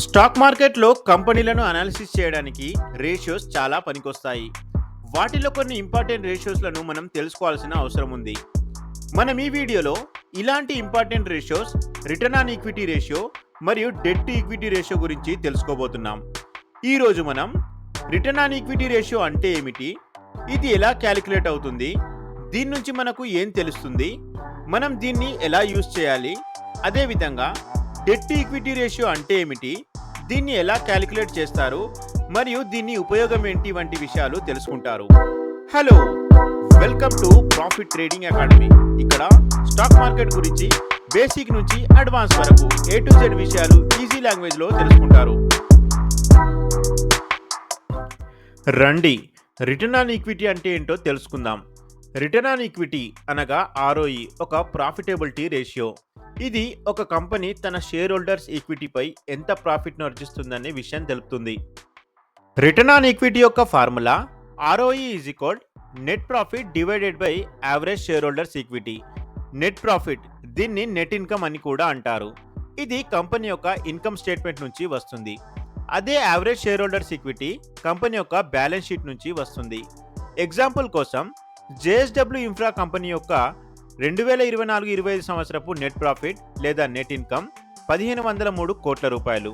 Stock మార్కెట్లో కంపెనీలను analysis చేయడానికి రేషియోస్ చాలా పనికొస్తాయి. వాటిలో కొన్ని ఇంపార్టెంట్ రేషియోస్లను మనం తెలుసుకోవాల్సిన అవసరం ఉంది. మనం ఈ వీడియోలో ఇలాంటి important ratios return on equity ratio మరియు డెట్ టు ఈక్విటీ రేషియో గురించి తెలుసుకోబోతున్నాం. ఈరోజు మనం రిటర్న్ ఆన్ ఈక్విటీ రేషియో అంటే ఏమిటి, ఇది ఎలా క్యాలిక్యులేట్ అవుతుంది, దీని నుంచి మనకు ఏం తెలుస్తుంది, మనం దీన్ని ఎలా యూజ్ చేయాలి, అదేవిధంగా డెట్ టు ఈక్విటీ రేషియో అంటే ఏమిటి, దీన్ని ఎలా క్యాలిక్యులేట్ చేస్తారు మరియు దీని ఉపయోగం ఏంటి వంటి విషయాలు తెలుసుకుంటారు. Hello, welcome to profit trading academy. ఇక్కడ స్టాక్ మార్కెట్ గురించి బేసిక్ నుంచి అడ్వాన్స్ వరకు A to Z విషయాలు ఈజీ లాంగ్వేజ్ లో తెలుసుకుంటారు. రండి, రిటర్న్ ఆన్ ఈక్విటీ అంటే ఏంటో తెలుసుకుందాం. రిటర్న్ ఆన్ ఈక్విటీ అనగా ROE ఒక ప్రాఫిటబిలిటీ రేషియో. ఇది ఒక కంపెనీ తన షేర్ హోల్డర్స్ ఈక్విటీపై ఎంత ప్రాఫిట్ను ఆర్జిస్తుందనే విషయం తెలుపుతుంది. రిటర్న్ ఆన్ ఈక్విటీ యొక్క formula ROE is equal net profit divided by average share holders equity. Net profit, దీన్ని నెట్ ఇన్కమ్ అని కూడా అంటారు. ఇది కంపెనీ యొక్క ఇన్కమ్ స్టేట్మెంట్ నుంచి వస్తుంది. అదే average share holders equity company యొక్క బ్యాలెన్స్ షీట్ నుంచి వస్తుంది. ఎగ్జాంపుల్ కోసం JSW ఇన్ఫ్రా కంపెనీ యొక్క 2024-25 సంవత్సరపు నెట్ ప్రాఫిట్ లేదా నెట్ ఇన్కమ్ 1503 కోట్ల రూపాయలు.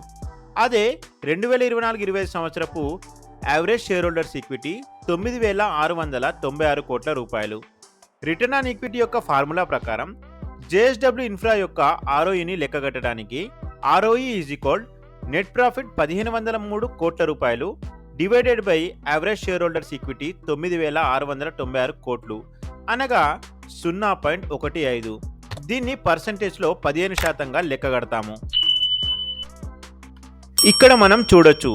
అదే 2024-25 సంవత్సరపు యావరేజ్ షేర్ హోల్డర్స్ ఈక్విటీ 9696 కోట్ల రూపాయలు. రిటర్న్ ఆన్ ఈక్విటీ యొక్క ఫార్ములా ప్రకారం JSW ఇన్ఫ్రా యొక్క ROEని లెక్కగట్టడానికి ROE is equal net profit 1503 కోట్ల రూపాయలు divided by average share holders equity 9696 కోట్లు అనగా 0.15. దీన్ని పర్సెంటేజ్లో 15%గా లెక్కగడతాము. ఇక్కడ మనం చూడొచ్చు,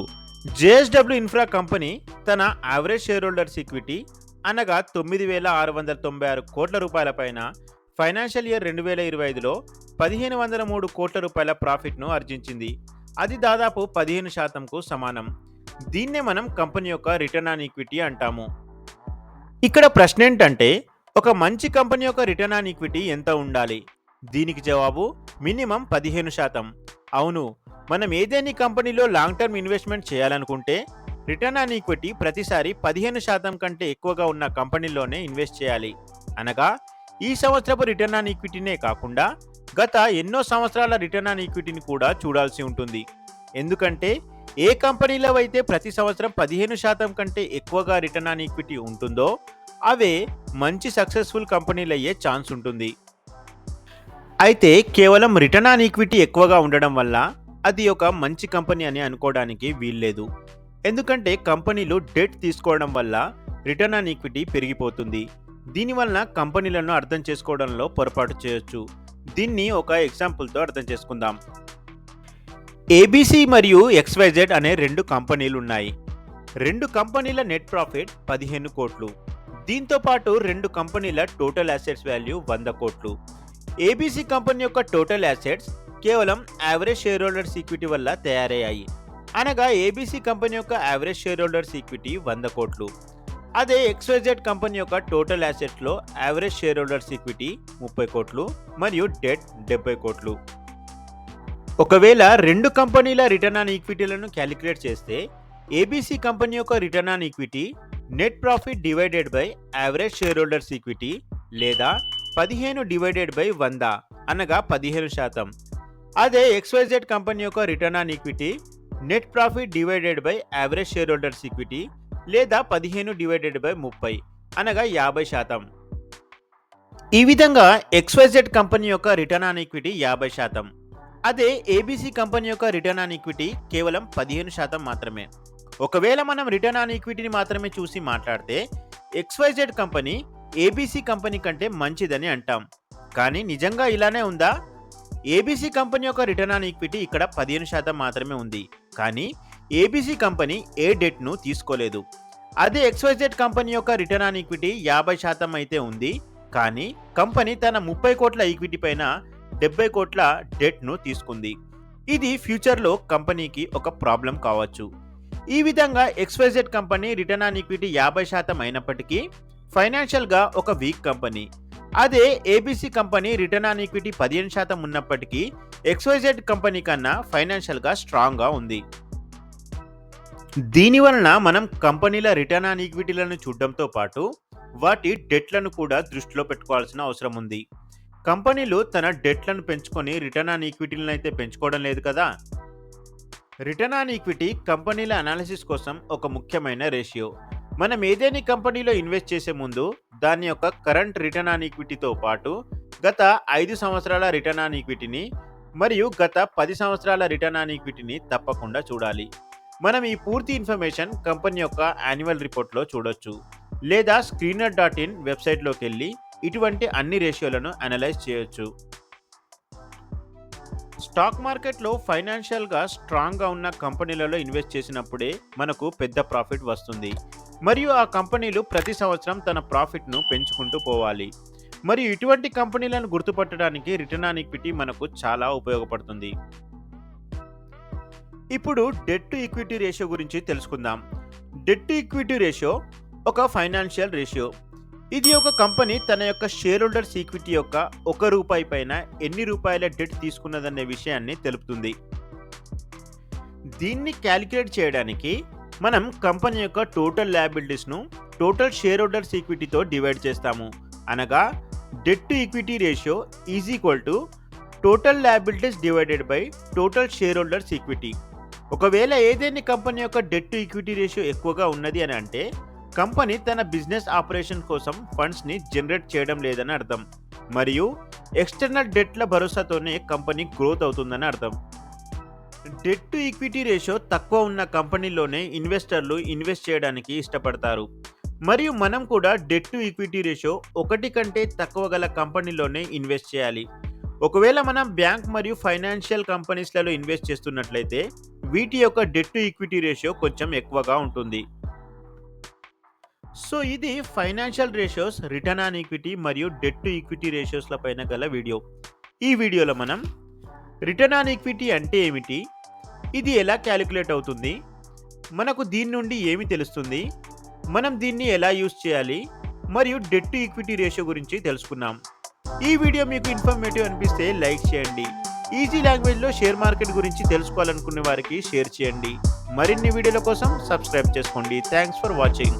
JSW ఇన్ఫ్రా కంపెనీ తన యావరేజ్ షేర్ హోల్డర్స్ ఈక్విటీ అనగా 9696 కోట్ల రూపాయల పైన ఫైనాన్షియల్ ఇయర్ 2025లో 1503 కోట్ల రూపాయల ప్రాఫిట్ను ఆర్జించింది. అది దాదాపు 15%కు సమానం. దీన్నే మనం కంపెనీ యొక్క రిటర్న్ ఆన్ ఈక్విటీ అంటాము. ఇక్కడ ప్రశ్న ఏంటంటే, ఒక మంచి కంపెనీ యొక్క రిటర్న్ ఆన్ ఈక్విటీ ఎంత ఉండాలి? దీనికి జవాబు మినిమం 15%. అవును, మనం ఏదైనా కంపెనీలో లాంగ్ టర్మ్ ఇన్వెస్ట్మెంట్ చేయాలనుకుంటే రిటర్న్ ఆన్ ఈక్విటీ ప్రతిసారి 15% కంటే ఎక్కువగా ఉన్న కంపెనీలోనే ఇన్వెస్ట్ చేయాలి. అనగా ఈ సంవత్సరపు రిటర్న్ ఆన్ ఈక్విటీనే కాకుండా గత ఎన్నో సంవత్సరాల రిటర్న్ ఆన్ ఈక్విటీని కూడా చూడాల్సి ఉంటుంది. ఎందుకంటే ఏ కంపెనీలో అయితే ప్రతి సంవత్సరం 15% కంటే ఎక్కువగా రిటర్న్ ఆన్ ఈక్విటీ ఉంటుందో అవే మంచి సక్సెస్ఫుల్ కంపెనీలు అయ్యే ఛాన్స్ ఉంటుంది. అయితే కేవలం రిటర్న్ ఆన్ ఈక్విటీ ఎక్కువగా ఉండడం వల్ల అది ఒక మంచి కంపెనీ అని అనుకోవడానికి వీల్లేదు. ఎందుకంటే కంపెనీలు డెట్ తీసుకోవడం వల్ల రిటర్న్ ఆన్ ఈక్విటీ పెరిగిపోతుంది. దీనివల్ల కంపెనీలను అర్థం చేసుకోవడంలో పొరపాటు చేయొచ్చు. దీన్ని ఒక ఎగ్జాంపుల్తో అర్థం చేసుకుందాం. ABC మరియు XYZ అనే 2 కంపెనీలు ఉన్నాయి. 2 కంపెనీల నెట్ ప్రాఫిట్ 15 కోట్లు. దీంతో పాటు 2 కంపెనీల టోటల్ అసెట్స్ వాల్యూ 100 కోట్లు. ABC కంపెనీ యొక్క టోటల్ అసెట్స్ కేవలం యావరేజ్ షేర్ హోల్డర్స్ ఈక్విటీ వల్ల తయారయ్యాయి. అనగా ABC కంపెనీ యొక్క యావరేజ్ షేర్ హోల్డర్స్ ఈక్విటీ 100 కోట్లు. అదే XYZ కంపెనీ యొక్క టోటల్ అసెట్స్లో యావరేజ్ షేర్ హోల్డర్స్ ఈక్విటీ 30 కోట్లు మరియు డెట్ 70 కోట్లు. ఒకవేళ 2 కంపెనీల రిటర్న్ ఆన్ ఈక్విటీలను క్యాలిక్యులేట్ చేస్తే ABC కంపెనీ యొక్క return on equity net profit divided by average share holders equity లేదా 15 డివైడెడ్ బై 100 అనగా 15%. అదే XYZ కంపెనీ యొక్క return on equity net profit divided by average share holders equity లేదా 15 divided by 30 అనగా 50%. ఈ విధంగా XYZ కంపెనీ యొక్క రిటర్న్ ఆన్ ఈక్విటీ 50%. అదే ABC కంపెనీ యొక్క రిటర్న్ ఆన్ ఈక్విటీ కేవలం 15% మాత్రమే. ఒకవేళ మనం రిటర్న్ ఆన్ ఈక్విటీని మాత్రమే చూసి మాట్లాడితే XYZ కంపెనీ ABC కంపెనీ కంటే మంచిదని అంటాం. కానీ నిజంగా ఇలానే ఉందా? ABC కంపెనీ యొక్క రిటర్న్ ఆన్ ఈక్విటీ ఇక్కడ 15% మాత్రమే ఉంది. కానీ ABC కంపెనీ ఏ డెట్ను తీసుకోలేదు. అదే XYZ కంపెనీ యొక్క రిటర్న్ ఆన్ ఈక్విటీ 50% అయితే ఉంది. కానీ కంపెనీ తన 30 కోట్ల ఈక్విటీ పైన 70 కోట్ల డెట్ను తీసుకుంది. ఇది ఫ్యూచర్లో కంపెనీకి ఒక ప్రాబ్లం కావచ్చు. ఈ విధంగా XYZ company return on equity 50% అయినప్పటికీ ఫైనాన్షియల్గా ఒక వీక్ కంపెనీ. అదే ABC company return on equity 15% ఉన్నప్పటికీ ఎక్స్వైజెడ్ కంపెనీ కన్నా ఫైనాన్షియల్గా స్ట్రాంగ్గా ఉంది. దీని వలన మనం కంపెనీల రిటర్న్ ఆన్ ఈక్విటీలను చూడడంతో పాటు వాటి డెట్లను కూడా దృష్టిలో పెట్టుకోవాల్సిన అవసరం ఉంది. కంపెనీలు తన డెట్లను పెంచుకొని రిటర్న్ ఆన్ ఈక్విటీలను అయితే పెంచుకోవడం లేదు కదా. రిటర్న్ ఆన్ ఈక్విటీ కంపెనీల అనాలిసిస్ కోసం ఒక ముఖ్యమైన రేషియో. మనం ఏదైనా కంపెనీలో ఇన్వెస్ట్ చేసే ముందు దాని యొక్క కరెంట్ రిటర్న్ ఆన్ ఈక్విటీతో పాటు గత 5 సంవత్సరాల రిటర్న్ ఆన్ ఈక్విటీని మరియు గత 10 సంవత్సరాల రిటర్న్ ఆన్ ఈక్విటీని తప్పకుండా చూడాలి. మనం ఈ పూర్తి ఇన్ఫర్మేషన్ కంపెనీ యొక్క యాన్యువల్ రిపోర్ట్లో చూడొచ్చు, లేదా స్క్రీనర్.in వెబ్సైట్లోకి వెళ్ళి ఇటువంటి అన్ని రేషియోలను అనలైజ్ చేయొచ్చు. స్టాక్ మార్కెట్లో ఫైనాన్షియల్గా స్ట్రాంగ్గా ఉన్న కంపెనీలలో ఇన్వెస్ట్ చేసినప్పుడే మనకు పెద్ద ప్రాఫిట్ వస్తుంది, మరియు ఆ కంపెనీలు ప్రతి సంవత్సరం తన ప్రాఫిట్ను పెంచుకుంటూ పోవాలి. మరియు ఇటువంటి కంపెనీలను గుర్తుపట్టడానికి రిటర్న్ ఆన్ ఈక్విటీ మనకు చాలా ఉపయోగపడుతుంది. ఇప్పుడు డెట్ టు ఈక్విటీ రేషియో గురించి తెలుసుకుందాం. డెట్ టు ఈక్విటీ రేషియో ఒక ఫైనాన్షియల్ రేషియో. ఇది ఒక కంపెనీ తన యొక్క షేర్ హోల్డర్స్ ఈక్విటీ యొక్క ₹1 పైన ఎన్ని రూపాయల డెట్ తీసుకున్నదనే విషయాన్ని తెలుపుతుంది. దీన్ని క్యాలిక్యులేట్ చేయడానికి మనం కంపెనీ యొక్క టోటల్ లయబిలిటీస్ను టోటల్ షేర్ హోల్డర్స్ ఈక్విటీతో డివైడ్ చేస్తాము. అనగా debt to equity ratio is equal to total liabilities divided by total share holders equity. ఒకవేళ ఏదైనా కంపెనీ యొక్క డెట్ టు ఈక్విటీ రేషియో ఎక్కువగా ఉన్నది అని అంటే కంపెనీ తన బిజినెస్ ఆపరేషన్ కోసం ఫండ్స్ని జనరేట్ చేయడం లేదని అర్థం, మరియు ఎక్స్టర్నల్ డెట్ల భరోసాతోనే కంపెనీ గ్రోత్ అవుతుందని అర్థం. డెట్ టు ఈక్విటీ రేషియో తక్కువ ఉన్న కంపెనీలోనే ఇన్వెస్టర్లు ఇన్వెస్ట్ చేయడానికి ఇష్టపడతారు, మరియు మనం కూడా డెట్ టు ఈక్విటీ రేషియో 1 కంటే తక్కువ గల కంపెనీలోనే ఇన్వెస్ట్ చేయాలి. ఒకవేళ మనం బ్యాంక్ మరియు ఫైనాన్షియల్ కంపెనీస్లలో ఇన్వెస్ట్ చేస్తున్నట్లయితే వీటి యొక్క డెట్ టు ఈక్విటీ రేషియో కొంచెం ఎక్కువగా ఉంటుంది. సో ఇది financial ratios, return on equity మరియు డెట్ టు ఈక్విటీ రేషియోస్ల పైన గల వీడియో. ఈ వీడియోలో మనం రిటర్న్ ఆన్ ఈక్విటీ అంటే ఏమిటి, ఇది ఎలా క్యాలిక్యులేట్ అవుతుంది, మనకు దీని నుండి ఏమి తెలుస్తుంది, మనం దీన్ని ఎలా యూజ్ చేయాలి, మరియు డెట్ టు ఈక్విటీ రేషియో గురించి తెలుసుకున్నాం. ఈ వీడియో మీకు ఇన్ఫర్మేటివ్ అనిపిస్తే లైక్ చేయండి. ఈజీ లాంగ్వేజ్లో షేర్ మార్కెట్ గురించి తెలుసుకోవాలనుకునే వారికి షేర్ చేయండి. మరిన్ని వీడియోల కోసం సబ్స్క్రైబ్ చేసుకోండి. Thanks for watching.